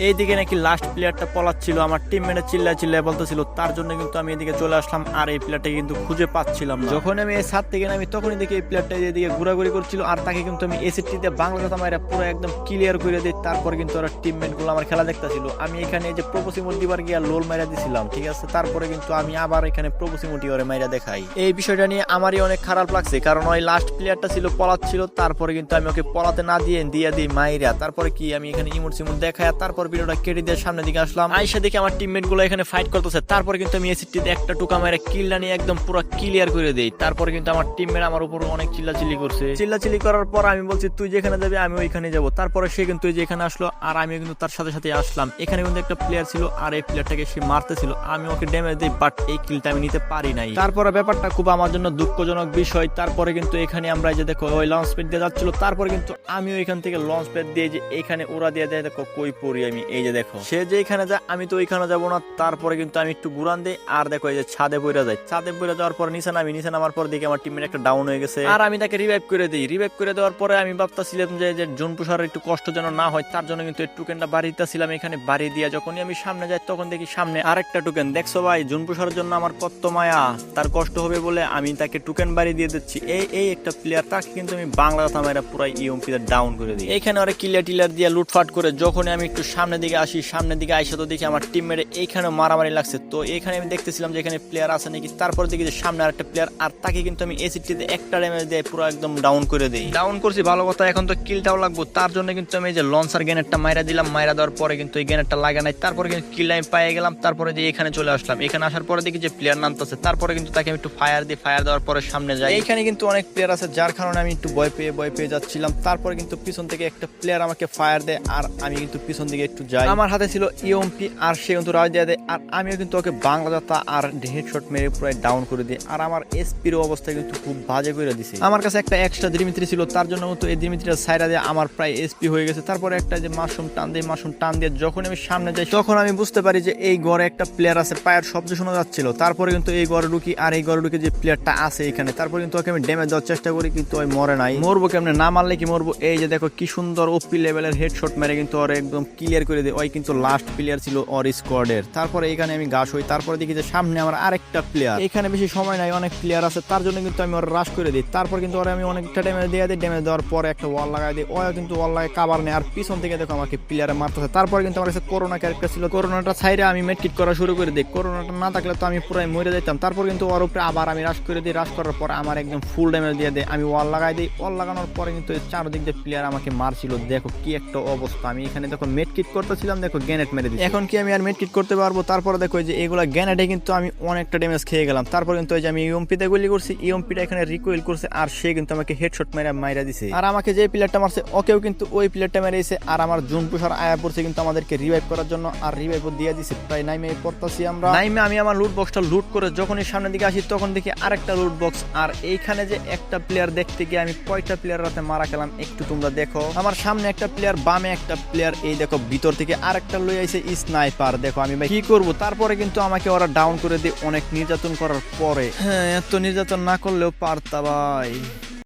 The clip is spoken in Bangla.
এইদিকে নাকি লাস্ট প্লেয়ারটা পলাচ্ছিল, আমার টিমমেটে চিল্লায় বলতেছিল, তার জন্য কিন্তু আমি এদিকে চলে আসলাম। আর এই প্লেয়ারটাকে কিন্তু খুঁজে পাচ্ছিলাম না। যখন আমি এই ছাদ থেকে নামি তখনই দেখি এই প্লেয়ারটা এদিকে ঘোরাঘুরি করছিল, আর তাকে কিন্তু আমি এসিটি দিয়ে বাংলা কথা মাইরা পুরো একদম ক্লিয়ার করে দিই। তারপর কিন্তু ওরা টিমমেট গুলো আমার খেলা দেখতেছিল। আমি এখানে যে প্রপোসিমোট দিবার গিয়া লোল মাইরা দিছিলাম, ঠিক আছে। তারপরে কিন্তু আমি আবার এখানে প্রপোসিমোটি ওরে মাইরা দেখাই। এই বিষয়টা নিয়ে আমারই অনেক খারাপ লাগছে, কারণ ওই লাস্ট প্লেয়ারটা ছিল পলাচ্ছিল। তারপরে কিন্তু আমি ওকে পলাতে না দিয়ে দিই মাইরা। তারপরে কি আমি এখানে ইমোট সিমোট দেখায় তারপর ভিডিওটা কেটে দিয়ে সামনের দিকে আসলাম। আইসা দেখি আমার টিমমেট গুলো এখানে ফাইট করতেছে। তারপরে কিন্তু আমি এসিটিতে একটা টুকা মাইরা কিলটা নিয়ে একদম পুরো ক্লিয়ার করে দেই। তারপরে কিন্তু আমার টিমমেট আমার উপর অনেক চিল্লাচিল্লি করছে। চিল্লাচিল্লি করার পর আমি বলছি তুই যেখানে যাবি আমি ওইখানে যাবো। তারপরে সে কিন্তু যেখানে আসলো আর আমি কিন্তু তার সাথে সাথে আসলাম। এখানে কিন্তু একটা প্লেয়ার ছিল আর এই প্লেয়ারটাকে সে মারতেছিল। আমি ওকে ড্যামেজ দিই, বাট এই কিলটা আমি নিতে পারি নাই। তারপরে ব্যাপারটা খুব আমার জন্য দুঃখজনক বিষয়। তারপরে কিন্তু এখানে আমরা যে দেখো ওই লঞ্চ প্যাড দিয়ে যাচ্ছিল, তারপরে কিন্তু আমিও এখান থেকে লঞ্চ প্যাড দিয়ে যে এখানে ওরা দিয়ে দেয়, দেখো কই পড়ি আমি। এই যে দেখো সে যে এখানে যায় আমি তো ওইখানে যাবো না। তারপরে কিন্তু আমি একটু ঘুরান দিই আর দেখো এই যে ছাদে বইরা যায়। ছাদে বইরা যাওয়ার পর নিচে নামার পর দেখি আমার টিমের একটা ডাউন হয়ে গেছে আর আমি তাকে রিভাইভ করে দিই। রিভাইভ করে দেওয়ার পরে আমি ভাবতেছিলাম যে জোন পুষারের একটু কষ্ট যেন না হয়, তার জন্য কিন্তু টোকেনটা বাড়িতেছিলাম। এখানে বাড়ি দিয়া যখনই আমি সামনে যাই তখন দেখি সামনে আরেকটা টোকেন। দেখছো ভাই, জোন পুষারের জন্য আমার কত মায়া, তার কষ্ট হবে বলে আমি তাকে টোকেন বাড়ি দিয়ে দিচ্ছি। এই একটা প্লেয়ার, তাকে কিন্তু আমি বাংলা কথা মেরা পুরাই ইএমপিতে ডাউন করে দিই। এইখানে ওরা কিলার টিলার দিয়ে লুটফাট করে যখন আমি একটু সামনের দিকে আসি, সামনের দিকে আইসা তো দেখি আমার টিমমেট এইখানে মারামারি লাগছে। তো এখানে আমি দেখতেছিলাম যে এখানে প্লেয়ার আছে নাকি। তারপর দেখি যে সামনে আরেকটা প্লেয়ার, আর তাকে কিন্তু আমি এসিটিতে একটা ড্যামেজ দিয়ে পুরো একদম ডাউন করে দিই। ডাউন করছি ভালো কথা, এখন তো কিলটাও লাগবো। তার জন্য কিন্তু আমি এই যে লঞ্চার গ্রেনেডটা মাইরা দিলাম। মাইরা দেওয়ার পরে কিন্তু এই গ্রেনেডটা লাগা নাই। তারপরে কিন্তু কিলটা আমি পেয়ে গেলাম। তারপরে যে এখানে চলে আসলাম। এখানে আসার পরে দেখি যে প্লেয়ার নামতেছে। তারপরে কিন্তু তাকে আমি একটু ফায়ার দিই। ফায়ার দেওয়ার পরে সামনে যাই। এইখানে কিন্তু অনেক প্লেয়ার আছে, যার কারণে আমি একটু ভয় পেয়ে যাচ্ছিলাম। তারপরে কিন্তু পিছন থেকে একটা প্লেয়ার আমাকে ফায়ার দেয় আর আমি কিন্তু পিছন দিকে একটু যাই। আমার হাতে ছিল ইএমপি আর সে কিন্তু রাজ দিয়ে দেয় আর আমিও কিন্তু ওকে বাংলা যাত্রা আর হেডশট মেরে পুরো ডাউন করে দিই। আর আমার এসপির অবস্থা কিন্তু খুব বাজে করে দিছে। আমার কাছে একটা এক্সট্রা দিমিত্রি ছিল, তার জন্য তো এই দিমিত্রিটা সাইরা দিয়ে আমার প্রায় এসপি হয়ে গেছে। তারপরে একটা যে মাশরুম টান দিয়ে যখন আমি সামনে যাই তখন আমি বুঝতে পারি যে এই ঘরে একটা প্লেয়ার আছে, পায়ের শব্দ শোনা যাচ্ছিল। তারপরে কিন্তু এই ঘরে ঢুকি আর এই ঘরে ঢুকে যে প্লেয়ারটা আছে এখানে, তারপরে কিন্তু ওকে আমি ড্যামেজ দেওয়ার চেষ্টা করি, কিন্তু ওই মরে নাই। মরবো কেমনে, না মারলে কি মরবো। এই যে দেখো কি সুন্দর ওপি লেভেলের হেডশট মেরে কিন্তু ওর একদম ক্লিয়ার করে দেয়। ওই কিন্তু লাস্ট প্লেয়ার ছিল ওর স্কোয়াডের। তারপরে এখানে আমি গাছ হই। তারপরে দেখি যে সামনে আমার আরেকটা প্লেয়ার। এখানে বেশি সময় নাই, অনেক প্লেয়ার আছে, তার জন্য কিন্তু আমি ওর রাশ করে দিই। তারপর কিন্তু ওরা আমি অনেকটা ড্যামেজ দিয়ে দিই। ড্যামেজ দেওয়ার পরে একটা ওয়াল লাগাই দিই। ও কিন্তু ওয়াল লাগায় কাভার নেই আর পিছন থেকে দেখো আমাকে প্লেয়ারে মারতেছে। তারপর কিন্তু আমার কাছে করোনা ক্যারেক্টার ছিল, করোনাটা ছাইরে আমি মেডকিট করা শুরু করে দিই। করোনাটা না থাকলে তো আমি পুরাই মরে যেতাম। তারপর কিন্তু ওর উপরে আবার আমি রাশ করে দিই। রাশ করার পর আমার একদম ফুল ড্যামেজ দিয়ে দেয়। আমি ওয়াল লাগাই দিই। ওয়াল লাগানোর পরে কিন্তু চারদিক দিয়ে প্লেয়ার আমাকে মারছিল। দেখো কি একটা অবস্থা। আমি এখানে দেখো মেডকিট করতেছিলাম, দেখো গ্রেনেড মেরে দিই। এখন কি আমি আর মেডকিট করতে পারবো? তারপরে দেখো যে এগুলা গ্রেনেডে কিন্তু আমি অনেকটা ড্যামেজ খেয়ে গেলাম। তারপর কিন্তু ওই যে আমি ইএমপিতে গুলি করছি, ইএমপিটা এখানে রিকোয়েল করছে আর সে কিন্তু আমাকে হেডশট মাইরা দিছে। আর আমাকে যে প্লেয়ারটা মারছে ওকেও কিন্তু ওই প্লেয়ারটা মেরে দিয়েছে। আর আমার জোন পুষার আয়া পড়ছে কিন্তু আমাদেরকে রিভাইভ করার জন্য, আর রিভাইভ দিয়ে দিছে। প্রায় নাইমে পড়তাছি আমরা। নাইমে আমি আমার লুট বক্সটা লুট করে যখনই সামনের দিকে আসি তখন দেখি আরেকটা লুট বক্স। আর এইখানে যে একটা প্লেয়ার দেখতে গিয়ে আমি কয়টা প্লেয়ার রাতে মারা খেলাম একটু তোমরা দেখো। আমার সামনে একটা প্লেয়ার, বামে একটা প্লেয়ার, এই দেখো ভিতর থেকে আরেকটা লই আইছে স্নাইপার। দেখো আমি ভাই কি করবো। তারপরে কিন্তু আমাকে ওরা ডাউন করে দিয়ে অনেক নির্যাতন করার পরে, হ্যাঁ এত নির্যাতন না করলেও পারতা ভাই।